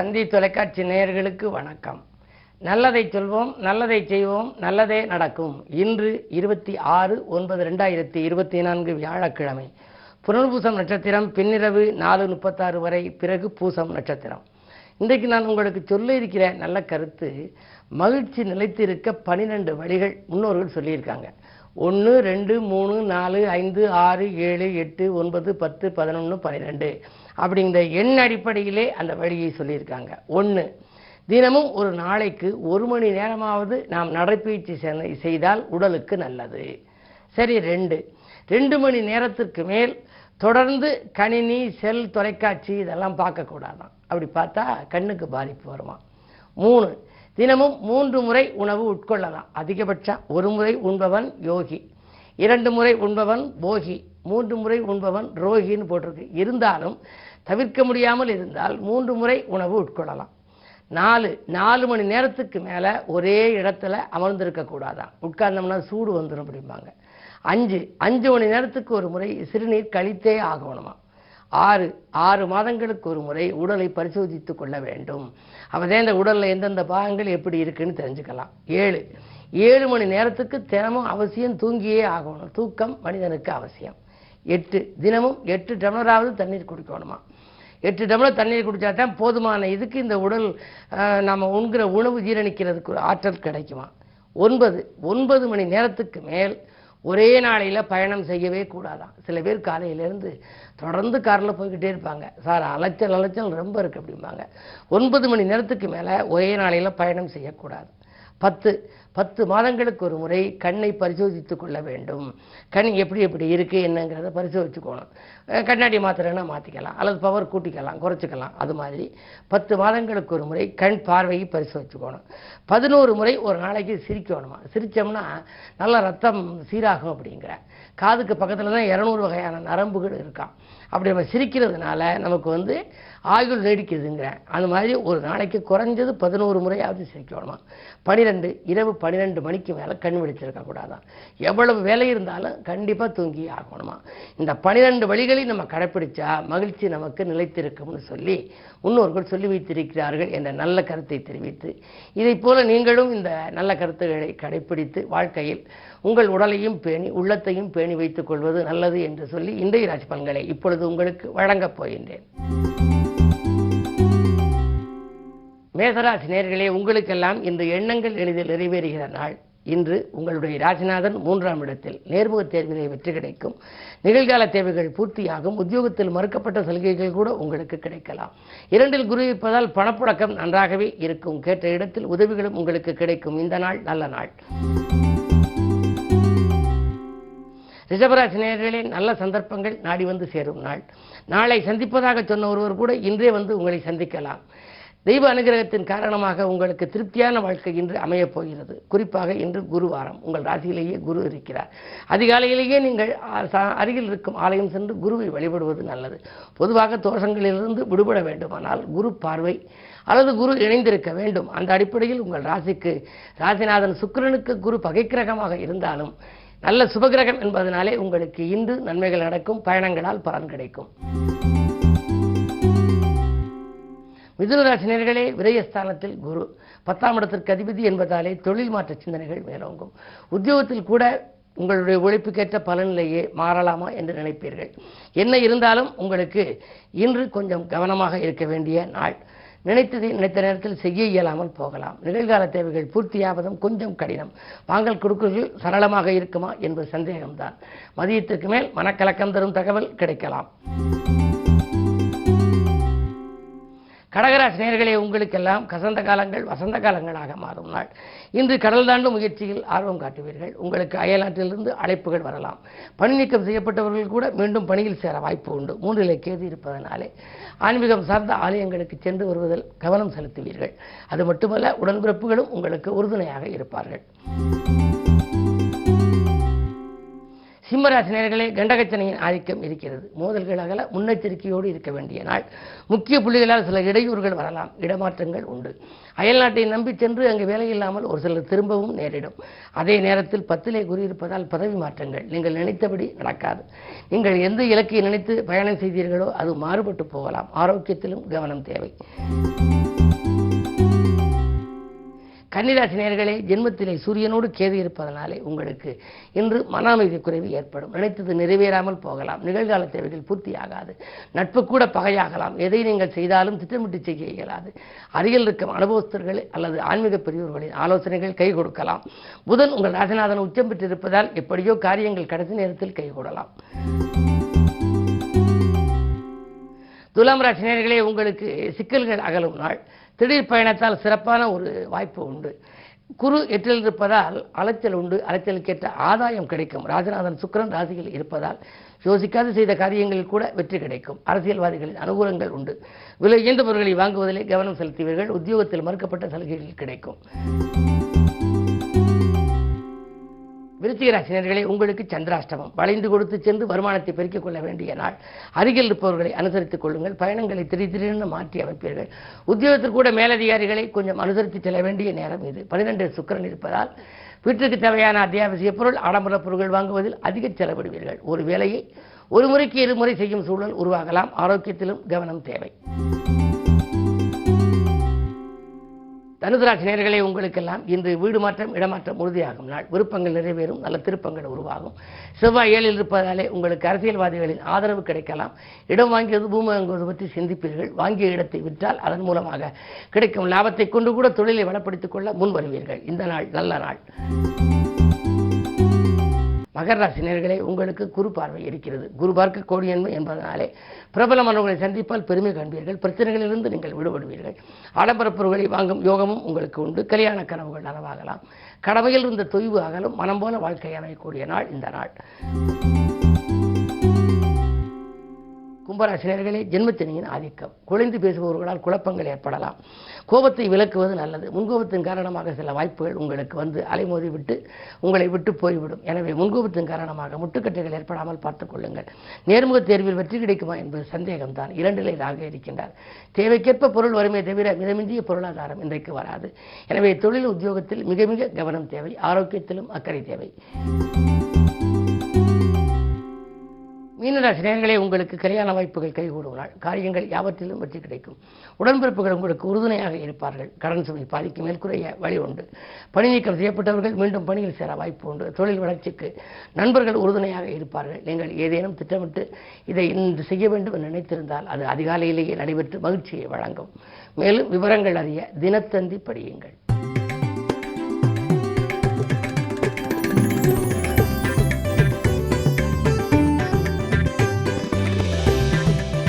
தந்தி தொலைக்காட்சி நேயர்களுக்கு வணக்கம். நல்லதை சொல்வோம், நல்லதை செய்வோம், நல்லதே நடக்கும். இன்று 26/9/2024 வியாழக்கிழமை. புனர்பூசம் நட்சத்திரம் பின்னிரவு 4:36 வரை, பிறகு பூசம் நட்சத்திரம். இன்றைக்கு நான் உங்களுக்கு சொல்ல இருக்கிற நல்ல கருத்து, மகிழ்ச்சி நிலைத்திருக்க 12 வழிகள் முன்னோர்கள் சொல்லியிருக்காங்க. 1, 2, 3, 4, 5, 6, 7, 8, 9, 10, 11, 12 அப்படிங்கிற எண் அடிப்படையிலே அந்த வழியை சொல்லியிருக்காங்க. 1, தினமும் ஒரு நாளைக்கு 1 மணி நேரமாவது நாம் நடைப்பயிற்சி செய்தால் உடலுக்கு நல்லது. சரி. 2 மணி நேரத்திற்கு மேல் தொடர்ந்து கணினி, செல், தொலைக்காட்சி இதெல்லாம் பார்க்கக்கூடாதான். அப்படி பார்த்தா கண்ணுக்கு பாதிப்பு வருமா. 3, தினமும் 3 முறை உணவு உட்கொள்ளலாம். அதிகபட்சம் 1 முறை உண்பவன் யோகி, 2 முறை உண்பவன் போகி, 3 முறை உண்பவன் ரோகின்னு போட்டிருக்கு. இருந்தாலும் தவிர்க்க முடியாமல் இருந்தால் 3 முறை உணவு உட்கொள்ளலாம். 4 மணி நேரத்துக்கு மேலே ஒரே இடத்துல அமர்ந்திருக்க கூடாதான். உட்கார்ந்தோம்னா சூடு வந்துடும் அப்படிம்பாங்க. 5 மணி நேரத்துக்கு ஒரு முறை சிறுநீர் கழித்தே ஆகணுமா. 6 மாதங்களுக்கு ஒரு முறை உடலை பரிசோதித்துக் கொள்ள வேண்டும். அப்போதான் இந்த உடலில் எந்தெந்த பாகங்கள் எப்படி இருக்குன்னு தெரிஞ்சுக்கலாம். 7 மணி நேரத்துக்கு தினமும் அவசியம் தூங்கியே ஆகணும். தூக்கம் மனிதனுக்கு அவசியம். 8, தினமும் 8 டம்ளராவது தண்ணீர் குடிக்கணுமா. 8 டம்ளர் தண்ணீர் குடித்தா தான் போதுமான இதுக்கு இந்த உடல் நம்ம உண்கிற உணவு ஜீரணிக்கிறதுக்கு ஆற்றல் கிடைக்குமா. 9 மணி நேரத்துக்கு மேல் ஒரே நாளையில் பயணம் செய்யவே கூடாதான். சில பேர் காலையிலேருந்து தொடர்ந்து காரில் போய்கிட்டே இருப்பாங்க. சார் அலைச்சல் ரொம்ப இருக்குது அப்படிம்பாங்க. 9 மணி நேரத்துக்கு மேலே ஒரே நாளையில் பயணம் செய்யக்கூடாது. 10 மாதங்களுக்கு ஒரு முறை கண்ணை பரிசோதித்துக் கொள்ள வேண்டும். கண் எப்படி இருக்குது என்னங்கிறத பரிசோதிச்சுக்கணும். கண்ணாடி மாத்திரன்னா மாற்றிக்கலாம், அல்லது பவர் கூட்டிக்கலாம், குறைச்சிக்கலாம். அது மாதிரி 10 மாதங்களுக்கு ஒரு முறை கண் பார்வையை பரிசோதிச்சுக்கணும். 11 முறை ஒரு நாளைக்கு சிரிக்கணுமா. சிரித்தோம்னா நல்லா ரத்தம் சீராகும் அப்படிங்கிற. காதுக்கு பக்கத்தில் தான் 200 வகையான நரம்புகள் இருக்கான். அப்படி நம்ம சிரிக்கிறதுனால நமக்கு ஆயுள் நீடிக்குதுங்கிற. அந்த மாதிரி ஒரு நாளைக்கு குறைஞ்சது 11 முறையாவது சிரிக்கணுமா. 12, இரவு 12 மணிக்கு மேலே கண் விழிச்சிருக்க கூடாதான். எவ்வளவு வேலை இருந்தாலும் கண்டிப்பாக தூங்கி ஆகணுமா. இந்த 12 வழிகளை நம்ம கடைப்பிடிச்சா மகிழ்ச்சி நமக்கு நிலைத்திருக்கும்னு சொல்லி முன்னோர்கள் சொல்லி வைத்திருக்கிறார்கள் என்ற நல்ல கருத்தை தெரிவித்து, இதை போல நீங்களும் இந்த நல்ல கருத்துக்களை கடைப்பிடித்து வாழ்க்கையில் உங்கள் உடலையும் பேணி உள்ளத்தையும் பேணி வைத்துக் கொள்வது நல்லது என்று சொல்லி இன்றைய ராசி பலன்களை இப்பொழுது உங்களுக்கு வழங்கப் போகின்றேன். மேசராசி நேயர்களே, உங்களுக்கெல்லாம் இந்த எண்ணங்கள் எளிதில் நிறைவேறுகிற நாள். இன்று உங்களுடைய ராசிநாதன் 3ஆம் இடத்தில். நேர்முக தேர்விலே வெற்றி கிடைக்கும். நிகழ்கால தேவைகள் பூர்த்தியாகும். உத்தியோகத்தில் மறுக்கப்பட்ட சலுகைகள் கூட உங்களுக்கு கிடைக்கலாம். 2இல் குரு இருப்பதால் பணப்புழக்கம் நன்றாகவே இருக்கும். கேட்ட இடத்தில் உதவிகளும் உங்களுக்கு கிடைக்கும். இந்த நாள் நல்ல நாள். ரிஷபராசி நேயர்களே, நல்ல சந்தர்ப்பங்கள் நாடி வந்து சேரும் நாள். நாளை சந்திப்பதாக சொன்ன ஒருவர் கூட இன்றே உங்களை சந்திக்கலாம். தெய்வ அனுகிரகத்தின் காரணமாக உங்களுக்கு திருப்தியான வாழ்க்கை இன்று அமையப் போகிறது. குறிப்பாக இன்று குருவாரம். உங்கள் ராசியிலேயே குரு இருக்கிறார். அதிகாலையிலேயே நீங்கள் அருகில் இருக்கும் ஆலயம் சென்று குருவை வழிபடுவது நல்லது. பொதுவாக தோஷங்களிலிருந்து விடுபட வேண்டுமானால் குரு பார்வை அல்லது குரு இணைந்திருக்க வேண்டும். அந்த அடிப்படையில் உங்கள் ராசிக்கு ராசிநாதன் சுக்கிரனுக்கு குரு பகைக்கிரகமாக இருந்தாலும் நல்ல சுபகிரகம் என்பதனாலே உங்களுக்கு இன்று நன்மைகள் நடக்கும். பயணங்களால் பலன் கிடைக்கும். மிதுனராசி நேயர்களே, விரயஸ்தானத்தில் குரு 10ஆம் இடத்திற்கு அதிபதி என்பதாலே தொழில் மாற்ற சிந்தனைகள் மேலோங்கும். உத்தியோகத்தில் கூட உங்களுடைய உழைப்புக்கேற்ற பலனிலேயே மாறலாமா என்று நினைப்பீர்கள். என்ன இருந்தாலும் உங்களுக்கு இன்று கொஞ்சம் கவனமாக இருக்க வேண்டிய நாள். நினைத்த நேரத்தில் செய்ய இயலாமல் போகலாம். நிகழ்கால தேவைகள் பூர்த்தியாவதும் கொஞ்சம் கடினம். வாங்கல் கொடுக்கல்கள் சரளமாக இருக்குமா என்பது சந்தேகம்தான். மதியத்திற்கு மேல் மனக்கலக்கம் தரும் தகவல் கிடைக்கலாம். கடகராசி நேயர்களே, உங்களுக்கெல்லாம் கசந்த காலங்கள் வசந்த காலங்களாக மாறும் நாள். இன்று கடல் தாண்டும் முயற்சியில் ஆர்வம் காட்டுவீர்கள். உங்களுக்கு அயல்நாட்டிலிருந்து அழைப்புகள் வரலாம். பணி நீக்கம் செய்யப்பட்டவர்கள் கூட மீண்டும் பணியில் சேர வாய்ப்பு உண்டு. 3இலே கேது இருப்பதனாலே ஆன்மீகம் சார்ந்த ஆலயங்களுக்கு சென்று வருவதில் கவனம் செலுத்துவீர்கள். அது மட்டுமல்ல, உடன்பிறப்புகளும் உங்களுக்கு உறுதுணையாக இருப்பார்கள். சிம்மராசி நேயர்களே, கண்டகச்சனையின் ஆதிக்கம் இருக்கிறது. மோதல்கள் அகல முன்னெச்சரிக்கையோடு இருக்க வேண்டிய நாள். முக்கிய புள்ளிகளால் சில இடையூறுகள் வரலாம். இடமாற்றங்கள் உண்டு. அயல்நாட்டை நம்பி சென்று அங்கு வேலை இல்லாமல் ஒரு சிலர் திரும்பவும் நேரிடும். அதே நேரத்தில் 10இலே குரு இருப்பதால் பதவி மாற்றங்கள் நீங்கள் நினைத்தபடி நடக்காது. நீங்கள் எந்த இலக்கை நினைத்து பயணம் செய்தீர்களோ அது மாறுபட்டு போகலாம். ஆரோக்கியத்திலும் கவனம் தேவை. கன்னிராசி நேயர்களே, ஜென்மத்திலே சூரியனோடு கேது இருப்பதனாலே உங்களுக்கு இன்று மன அமைதி குறைவு ஏற்படும். நினைத்தது நிறைவேறாமல் போகலாம். நிகழ்கால தேவைகள் பூர்த்தியாகாது. நட்பு கூட பகையாகலாம். எதை நீங்கள் செய்தாலும் திட்டமிட்டு செய்ய இயலாது. அருகில் இருக்கும் அனுபவஸ்தர்கள் அல்லது ஆன்மீக பெரியவர்களின் ஆலோசனைகள் கை கொடுக்கலாம். புதன் உங்கள் ராசிநாதன் உச்சம் பெற்றிருப்பதால் எப்படியோ காரியங்கள் கடைசி நேரத்தில் கைகூடலாம். துலாம் ராசி நேயர்களே, உங்களுக்கு சிக்கல்கள் அகலும் நாள். திடீர் பயணத்தால் சிறப்பான ஒரு வாய்ப்பு உண்டு. குரு எட்டில் இருப்பதால் அலைச்சல் உண்டு. அலைச்சலுக்கேற்ற ஆதாயம் கிடைக்கும். ராஜநாதன் சுக்கிரன் ராசியில் இருப்பதால் யோசிக்காது செய்த காரியங்களில் கூட வெற்றி கிடைக்கும். அரசியல்வாதிகளின் அனுகூலங்கள் உண்டு. விலை உயர்ந்த பொருட்களை வாங்குவதிலே கவனம் செலுத்துவீர்கள். உத்தியோகத்தில் மறுக்கப்பட்ட சலுகைகள் கிடைக்கும். விருச்சிக ராசி நேயர்களே, உங்களுக்கு சந்திராஷ்டமம். வளைந்து கொடுத்து சென்று வருமானத்தை பெருக்கிக் கொள்ள வேண்டிய நாள். அருகில் இருப்பவர்களை அனுசரித்துக் கொள்ளுங்கள். பயணங்களை திடீரென மாற்றி அமைப்பீர்கள். உத்தியோகத்தில் கூட மேலதிகாரிகளை கொஞ்சம் அனுசரித்து செல்ல வேண்டிய நேரம் இது. 12 சுக்கிரன் இருப்பதால் வீட்டிற்கு தேவையான அத்தியாவசிய பொருள், ஆடம்பர பொருட்கள் வாங்குவதில் அதிக செலவிடுவீர்கள். ஒரு வேலையை ஒரு முறைக்கு இருமுறை செய்யும் சூழல் உருவாகலாம். ஆரோக்கியத்திலும் கவனம் தேவை. தனுசு ராசி நேயர்களே, உங்களுக்கெல்லாம் இன்று வீடு மாற்றம், இடமாற்றம் உறுதியாகும் நாள். விருப்பங்கள் நிறைவேறும். நல்ல திருப்பங்கள் உருவாகும். செவ்வாய் 7 இருப்பதாலே உங்களுக்கு அரசியல்வாதிகளின் ஆதரவு கிடைக்கலாம். இடம் வாங்கியது, பூமி வாங்குவது பற்றி சிந்திப்பீர்கள். வாங்கிய இடத்தை விற்றால் அதன் மூலமாக கிடைக்கும் லாபத்தை கொண்டு கூட தொழிலை வளப்படுத்திக் கொள்ள முன் வருவீர்கள். இந்த நாள் நல்ல நாள். மகர ராசி நேயர்களே, உங்களுக்கு குரு பார்வை இருக்கிறது. குரு பார்க்க கோடியன்மை என்பதனாலே பிரபலமானவர்களை சந்திப்பால் பெருமை காண்பீர்கள். பிரச்சனைகளிலிருந்து நீங்கள் விடுபடுவீர்கள். ஆடம்பர பொருட்களை வாங்கும் யோகமும் உங்களுக்கு உண்டு. கல்யாண கனவுகள் நனவாகலாம். கடமையில் இருந்த தொய்வு அகலும். மனம் போல வாழ்க்கை அமையக்கூடிய நாள் இந்த நாள். கும்பராசி நேயர்களே, ஜென்மச்சனியின் ஆதிக்கம். குழைந்து பேசுபவர்களால் குழப்பங்கள் ஏற்படலாம். கோபத்தை விலக்குவது நல்லது. முன்கோபத்தின் காரணமாக சில வாய்ப்புகள் உங்களுக்கு வந்து அலைமோதி விட்டு உங்களை விட்டு போய்விடும். எனவே முன்கோபத்தின் காரணமாக முட்டுக்கட்டைகள் ஏற்படாமல் பார்த்துக் கொள்ளுங்கள். நேர்முக தேர்வில் வெற்றி கிடைக்குமா என்பது சந்தேகம்தான். 2 ராக இருக்கின்றார். தேவைக்கேற்ப பொருள் வருமே தவிர மிதமிஞ்சிய பொருளாதாரம் இன்றைக்கு வராது. எனவே தொழில் உத்தியோகத்தில் மிக மிக கவனம் தேவை. ஆரோக்கியத்திலும் அக்கறை தேவை. மீனராசி நேயர்களே, உங்களுக்கு கல்யாண வாய்ப்புகள் கைகூடும் நாள். காரியங்கள் யாவற்றிலும் வெற்றி கிடைக்கும். உடன்பிறப்புகள் உங்களுக்கு உறுதுணையாக இருப்பார்கள். கடன் சுமை பாதிக்கு மேற்குறைய வழி உண்டு. பணி நீக்கம் செய்யப்பட்டவர்கள் மீண்டும் பணியில் சேர வாய்ப்பு உண்டு. தொழில் வளர்ச்சிக்கு நண்பர்கள் உறுதுணையாக இருப்பார்கள். நீங்கள் ஏதேனும் திட்டமிட்டு இதை இன்று செய்ய வேண்டும் என்று நினைத்திருந்தால் அது அதிகாலையிலேயே நடைபெற்று மகிழ்ச்சியை வழங்கும். மேலும் விவரங்கள் அறிய தினத்தந்தி படியுங்கள்.